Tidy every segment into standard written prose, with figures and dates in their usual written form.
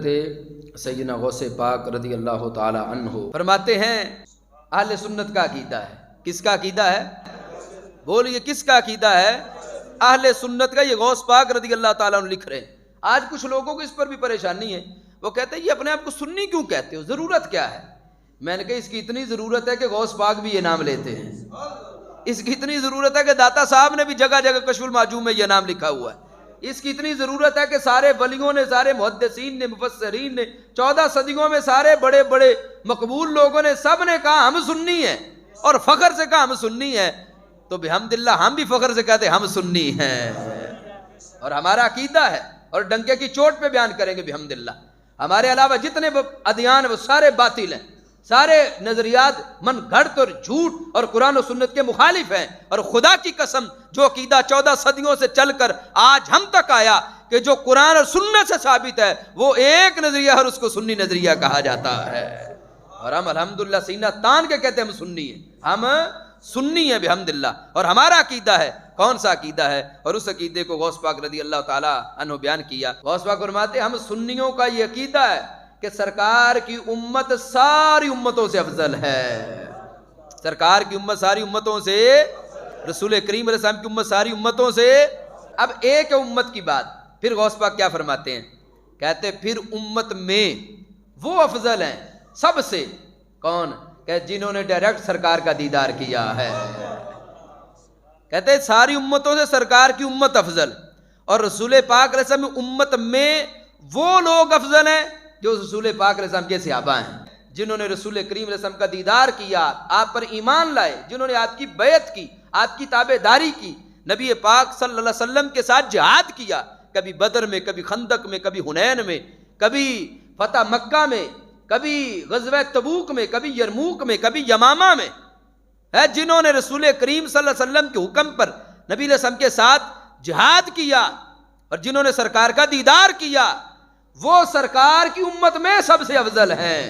حضرت سیدنا غوث پاک رضی اللہ تعالی عنہ فرماتے ہیں اہل سنت کا عقیدہ ہے. کس کا عقیدہ ہے؟ بولیے کس کا عقیدہ ہے؟ اہل سنت کا. یہ غوث پاک رضی اللہ تعالیٰ عنہ لکھ رہے ہیں. آج کچھ لوگوں کو اس پر بھی پریشانی ہے. وہ کہتے ہیں یہ اپنے آپ کو سنی کیوں کہتے ہو، ضرورت کیا ہے؟ میں نے کہا اس کی اتنی ضرورت ہے کہ غوث پاک بھی یہ نام لیتے ہیں. اس کی اتنی ضرورت ہے کہ داتا صاحب نے بھی جگہ جگہ کشف المعجوم میں یہ نام لکھا ہوا ہے. اس کی اتنی ضرورت ہے کہ سارے ولیوں نے، سارے محدثین نے، مفسرین نے، 14 صدیوں میں سارے بڑے بڑے مقبول لوگوں نے سب نے کہا ہم سنی ہیں، اور فخر سے کہا ہم سنی ہیں. تو بحمداللہ ہم بھی فخر سے کہتے ہیں ہم سنی ہیں، اور ہمارا عقیدہ ہے، اور ڈنکے کی چوٹ پہ بیان کریں گے بحمداللہ. ہمارے علاوہ جتنے ادیان وہ سارے باطل ہیں، سارے نظریات من گھڑت اور جھوٹ اور قرآن و سنت کے مخالف ہیں. اور خدا کی قسم جو عقیدہ 14 صدیوں سے چل کر آج ہم تک آیا کہ جو قرآن اور سنت سے ثابت ہے وہ ایک نظریہ ہے، اور اس کو سنی نظریہ کہا جاتا ہے. اور ہم الحمدللہ سینہ تان کے کہتے ہیں ہم سنی ہیں، ہم سنی ہیں بحمداللہ. اور ہمارا عقیدہ ہے، کون سا عقیدہ ہے؟ اور اس عقیدے کو غوث پاک رضی اللہ تعالی عنہ بیان کیا. غوث پاک فرماتے ہیں ہم سنیوں کا یہ عقیدہ ہے کہ سرکار کی امت ساری امتوں سے افضل ہے. سرکار کی امت ساری امتوں سے، رسول کریم علیہ السلام کی امت ساری امتوں سے. اب ایک ہے امت کی بات. پھر غوث پاک کیا فرماتے ہیں؟ کہتے پھر امت میں وہ افضل ہیں سب سے. کون؟ کہ جنہوں نے ڈائریکٹ سرکار کا دیدار کیا ہے. کہتے ہیں ساری امتوں سے سرکار کی امت افضل، اور رسول پاک علیہ السلام کی امت میں وہ لوگ افضل ہیں جو رسول پاک علیہ السلام کے صحابہ ہیں، جنہوں نے رسول کریم علیہ السلام کا دیدار کیا، آپ پر ایمان لائے، جنہوں نے آپ کی بیعت کی، آپ کی تابعداری کی، نبی پاک صلی اللہ علیہ وسلم کے ساتھ جہاد کیا، کبھی بدر میں، کبھی خندق میں، کبھی حنین میں، کبھی فتح مکہ میں، کبھی غزوہ تبوک میں، کبھی یرموک میں، کبھی یمامہ میں، ہے جنہوں نے رسول کریم صلی اللہ علیہ وسلم کے حکم پر نبی علیہ السلام کے ساتھ جہاد کیا، اور جنہوں نے سرکار کا دیدار کیا، وہ سرکار کی امت میں سب سے افضل ہیں.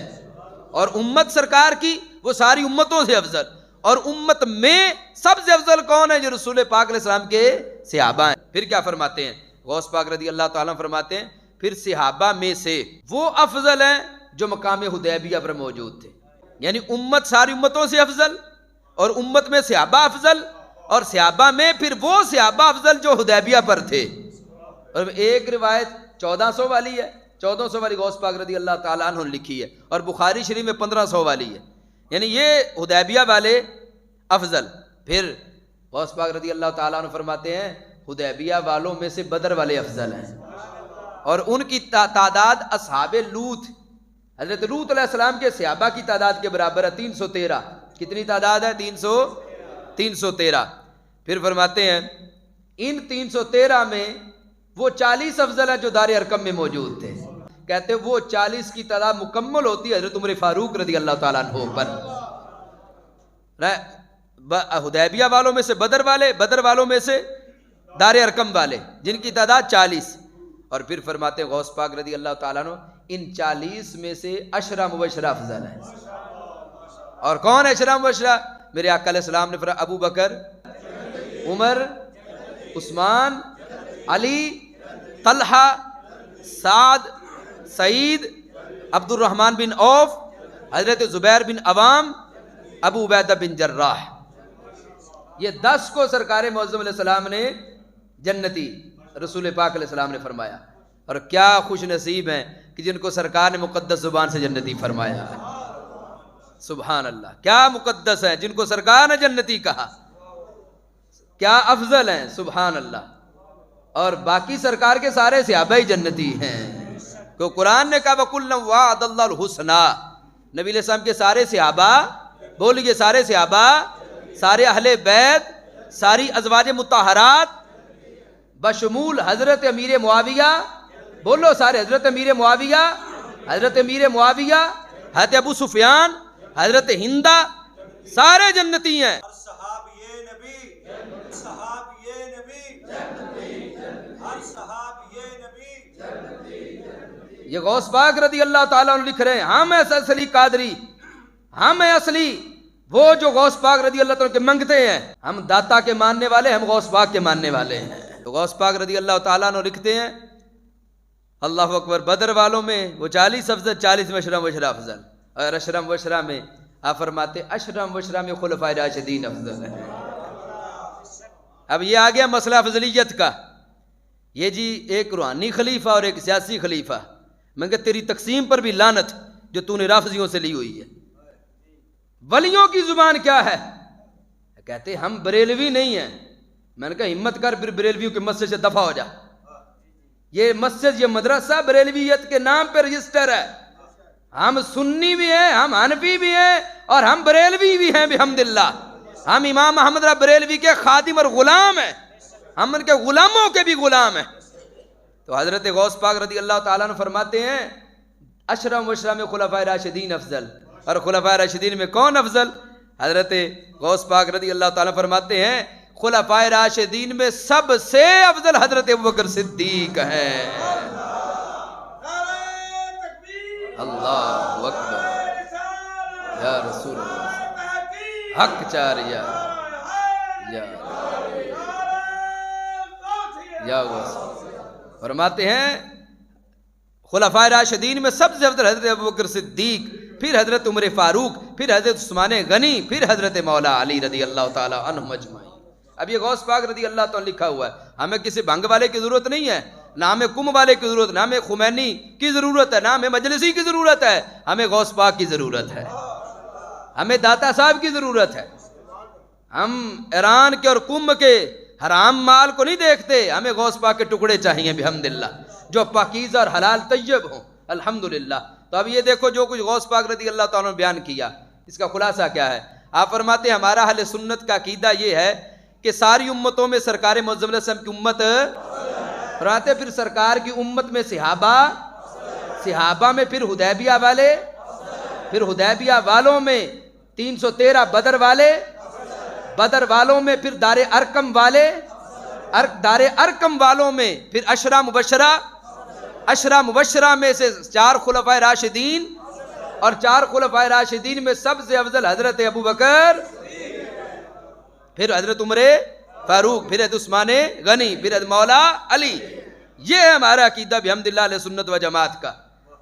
اور امت سرکار کی وہ ساری امتوں سے افضل. اور امت میں سب سے افضل کون ہے؟ جو رسول پاک علیہ السلام کے صحابہ ہیں. پھر کیا فرماتے ہیں غوث پاک رضی اللہ تعالیٰ فرماتے ہیں پھر صحابہ میں سے وہ افضل ہیں جو مقام حدیبیہ پر موجود تھے. یعنی امت ساری امتوں سے افضل، اور امت میں صحابہ افضل، اور صحابہ میں پھر وہ صحابہ افضل جو حدیبیہ پر تھے. اور ایک روایت 1400 والی ہے، 1400 والی غوث پاک رضی اللہ تعالیٰ عنہ لکھی ہے، اور بخاری شریف میں 1500 والی ہے. یعنی یہ حدیبیہ والے افضل. پھر غوث پاک رضی اللہ تعالیٰ عنہ فرماتے ہیں حدیبیہ والوں میں سے بدر والے افضل ہیں، اور ان کی تعداد اصحاب لوط، حضرت لوط علیہ السلام کے صحابہ کی تعداد کے برابر ہے، 313. کتنی تعداد ہے؟ 313. پھر فرماتے ہیں ان 313 میں وہ 40 افضل ہیں جو دار ارقم میں موجود تھے. کہتے ہیں وہ 40 کی تعداد مکمل ہوتی ہے حضرت عمر فاروق رضی اللہ تعالیٰ عنہ پر. حدیبیہ والوں میں سے بدر والے، بدر والوں میں سے دار ارقم والے، جن کی تعداد 40. اور پھر فرماتے ہیں غوث پاک رضی اللہ تعالیٰ عنہ ان 40 میں سے 10 مبشرہ افضل ہیں. اور کون 10 مبشرہ؟ میرے آقا علیہ السلام نے فرمایا ابو بکر، عمر، عثمان، علی، طلحہ، سعد، سعید، عبد الرحمن بن عوف، حضرت زبیر بن عوام، ابو عبیدہ بن جراح. یہ 10 کو سرکار معظم علیہ السلام نے جنتی رسول پاک علیہ السلام نے فرمایا. اور کیا خوش نصیب ہیں کہ جن کو سرکار نے مقدس زبان سے جنتی فرمایا. سبحان اللہ، کیا مقدس ہیں جن کو سرکار نے جنتی کہا، کیا افضل ہیں. سبحان اللہ. اور باقی سرکار کے سارے صحابہ ہی جنتی ہیں، تو قرآن نے کہا وَكُلًّا وَعَدَ اللَّهُ الْحُسْنَىٰ. نبی علیہ السلام کے سارے صحابہ، بولیے سارے صحابہ، سارے اہل بیت، ساری ازواج مطہرات بشمول حضرت امیر معاویہ، بولو سارے، حضرت امیر معاویہ، حضرت امیر معاویہ، حضرت ابو سفیان، حضرت ہندہ، سارے جنتی ہیں. یہ غوث پاک رضی اللہ تعالیٰ عنہ لکھ رہے ہیں ہم ایسا اصلی قادری، ہم ہیں اصلی وہ جو غوث پاک رضی اللہ تعالیٰ کے منگتے ہیں. ہم داتا کے ماننے والے، ہم غوث پاک کے ماننے والے ہیں. تو غوث پاک رضی اللہ تعالیٰ عنہ لکھتے ہیں اللہ اکبر. بدر والوں میں وہ 40 افضل، 40 میں اشرم و اشرا افضل. اور اشرم و اشرا میں آپ فرماتے اشرم و اشرا میں خلفائے راشدین افضل ہے. اب یہ آ گیا مسئلہ افضلیت کا. یہ جی ایک روحانی خلیفہ اور ایک سیاسی خلیفہ. میں کہ تیری تقسیم پر بھی لعنت جو تو نے رافضیوں سے لی ہوئی ہے. ولیوں کی زبان کیا ہے؟ کہتے ہم بریلوی نہیں ہیں. میں نے کہا ہمت کر پھر بریلویوں کے مسجد سے دفع ہو جا. یہ مسجد، یہ مدرسہ بریلویت کے نام پہ رجسٹر ہے. ہم سنی بھی ہیں، ہم حنفی بھی ہیں، اور ہم بریلوی بھی ہیں بحمداللہ. ہم امام احمد رضا بریلوی کے خادم اور غلام ہیں. ہم ان کے غلاموں کے بھی غلام ہیں. تو حضرت غوث پاک رضی اللہ تعالیٰ عنہ فرماتے ہیں اشرم و اشرا میں خلفائے راشدین افضل. اور خلفائے راشدین میں کون افضل؟ حضرت غوث پاک رضی اللہ تعالیٰ فرماتے ہیں خلفائے راشدین میں سب سے افضل حضرت ابوبکر صدیق ہے. اللہ اکبر یا رسول اللہ، حق چاریا یا غوث. فرماتے ہیں خلفائے راشدین میں سب سے افضل حضرت ابوبکر صدیق، پھر حضرت عمر فاروق، پھر حضرت عثمان غنی، پھر حضرت مولا علی رضی اللہ تعالی عنہم اجمعین. اب یہ غوث پاک رضی اللہ تعالی لکھا ہوا ہے. ہمیں کسی بھنگ والے کی ضرورت نہیں ہے، نہ ہمیں کم والے کی ضرورت، نہ ہمیں خمینی کی ضرورت ہے، نہ ہمیں مجلسی کی ضرورت ہے. ہمیں غوث پاک کی ضرورت ہے، ہمیں داتا صاحب کی ضرورت ہے. ہم ایران کے اور کم کے حرام مال کو نہیں دیکھتے، ہمیں غوث پاک کے ٹکڑے چاہیے بحمداللہ جو پاکیزہ اور حلال طیب ہوں الحمدللہ. تو اب یہ دیکھو جو کچھ غوث پاک رضی اللہ تعالیٰ نے بیان کیا، اس کا خلاصہ کیا ہے؟ آپ فرماتے ہیں ہمارا اہل سنت کا عقیدہ یہ ہے کہ ساری امتوں میں سرکار معظم علیہ السلام کی امت، فرماتے پھر سرکار کی امت میں صحابہ میں پھر حدیبیہ والے، پھر حدیبیہ والوں میں 313 بدر والے، بدر والوں میں پھر دار ارقم والے، دار ارقم والوں میں پھر عشرہ مبشرہ میں سے 4 خلفائے راشدین، اور 4 خلفائے راشدین میں سب سے افضل حضرت ابوبکر، پھر حضرت عمر فاروق، پھر حضرت عثمان غنی، پھر حضرت مولا علی. یہ ہے ہمارا عقیدہ بحمداللہ اہل سنت و جماعت کا.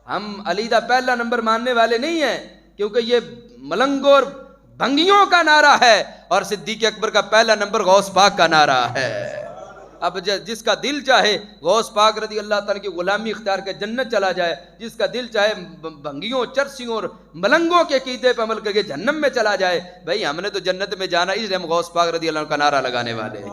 ہم علی دا پہلا نمبر ماننے والے نہیں ہیں، کیونکہ یہ ملنگوں اور بھنگیوں کا نعرہ ہے، اور صدیق اکبر کا پہلا نمبر غوث پاک کا نعرہ ہے. اب جس کا دل چاہے غوث پاک رضی اللہ تعالیٰ کی غلامی اختیار کر جنت چلا جائے، جس کا دل چاہے بھنگیوں، چرسیوں اور ملنگوں کے عقیدے پہ عمل کر کے جہنم میں چلا جائے. بھائی ہم نے تو جنت میں جانا، اس لیے ہم غوث پاک رضی اللہ عنہ کا نعرہ لگانے والے ہیں.